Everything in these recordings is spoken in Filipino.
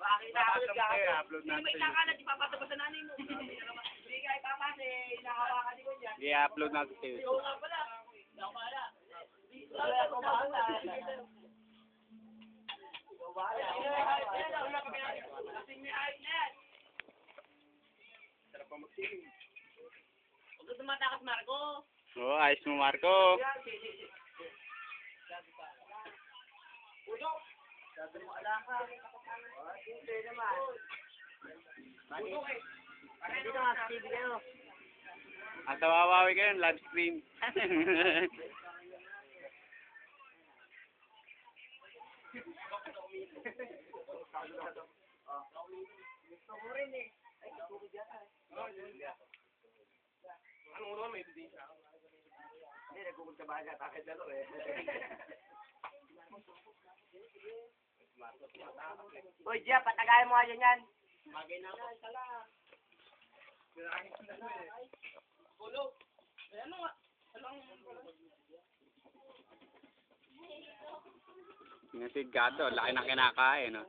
I-upload natin sa YouTube. I-upload natin sa YouTube. Huwag tumatakas, Marco. Oh, ayos mo, Marco. At tawawawi kayo, live stream. Anong ulo may ebidensya? Hindi, nagkukul ka ba agad? Akit na to eh. Uy, Jeff, patagayan mo nga yan. Bagay na ako. Kulog. Ano nga? Nasigado, laki na kinakain, no?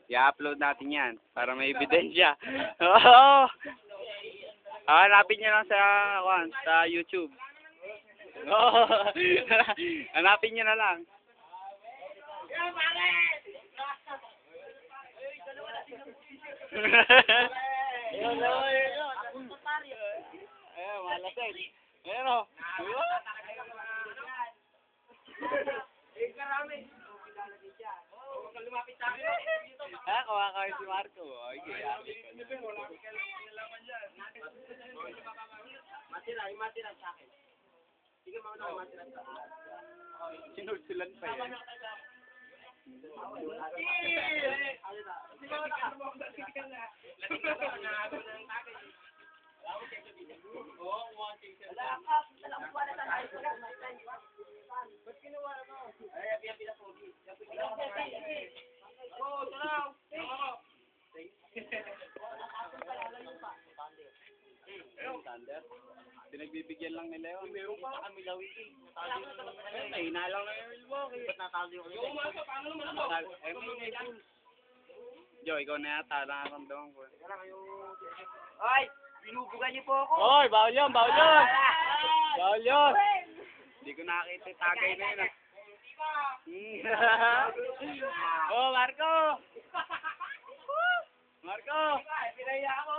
I-upload natin yan para may ebidensya. Oo! Hanapin nyo lang sa YouTube. Oo! Hanapin nyo na lang. Ayan, malasig. Ayan o. Ah, kuha kayo si Marco. Okay, Matira sa akin. Sige mo na matira sa akin. sinulsulan pa yan. Pinagbibigyan lang nila yun. Meron pa kami lawin eh. Ay, inalang na yung Milwaukee. Ba't natalo yung Jo, ikaw na yata. Nakaramdaman ko. Ay! Binubugan niyo po ako! Oy, bawal yun, bawal yun! Bawal yun! Hindi ko nakakita yung tagay na yun. Oh, Marco! Marco! Pinaya ako!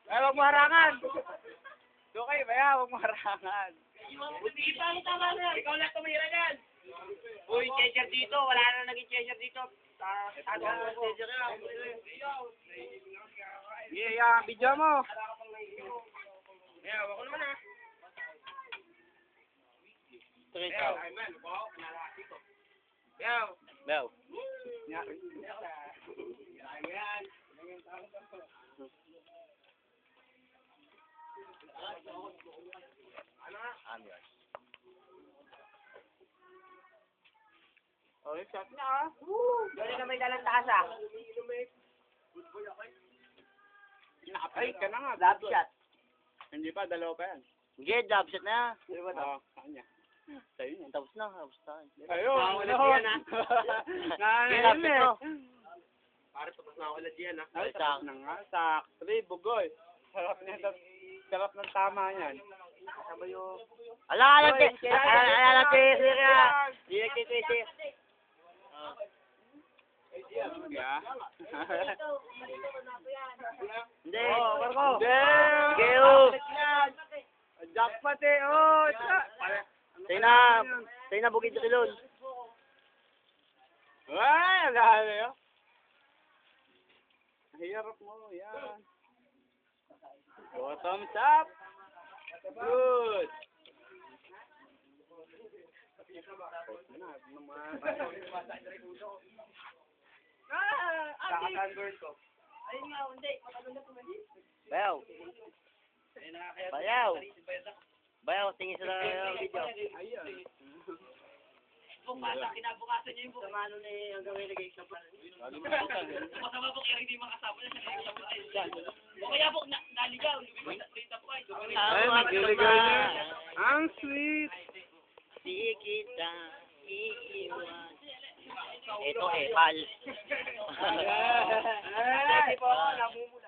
Ay, huwag mo harangan! Okay ba yan? Huwag mo harangan. Tama na! Ikaw lang tumira yan! Uy, checker dito! Wala na naging checker dito! Tago ang checker yan! Yeah, video mo! Yeah, wako naman ha! Straight out. Yaw! Bell. Oh, yung shot niya ah! Woo! Gano'n na may dalang taas ah! Ay, ka na nga. Lab shot! Hindi pa, dalawa pa yan. Hindi, lab shot na! Oo, kanya. Sa'yo yan. Tapos na, tapos na. Ayun, ulit yan, ah. Nangyayari eh. Pare, tapos na ako ulit yan ah. Ay, sak na nga. Sakri, bugoy. Sarap niya. Sarap ng tama yan. Kasama yung... Ala, Yeah. Hindi. Oh, Marco. Hindi. Jackpot eh. Oh, Tayo na bukid sa kilon. Ay, alaala yun. Hirap mo. Yan. Thumbs up. Good. Kaka-convert ko. Ayun nga, hindi. Matalo na pumalit. Bayaw. Bayaw. Bayaw, tingin sa video. Ayun. Kung bata, kinabukasan niya yung buka. Samano na yung gawin na gaysa pa. Masama po kaya hindi makasama niya sa kaya o kaya po, naligaw. Lumita po kayo. Ay, magiligaw niya. Ang sweet. Si kita. iiwan. Ito, epal. Hindi po, namumula.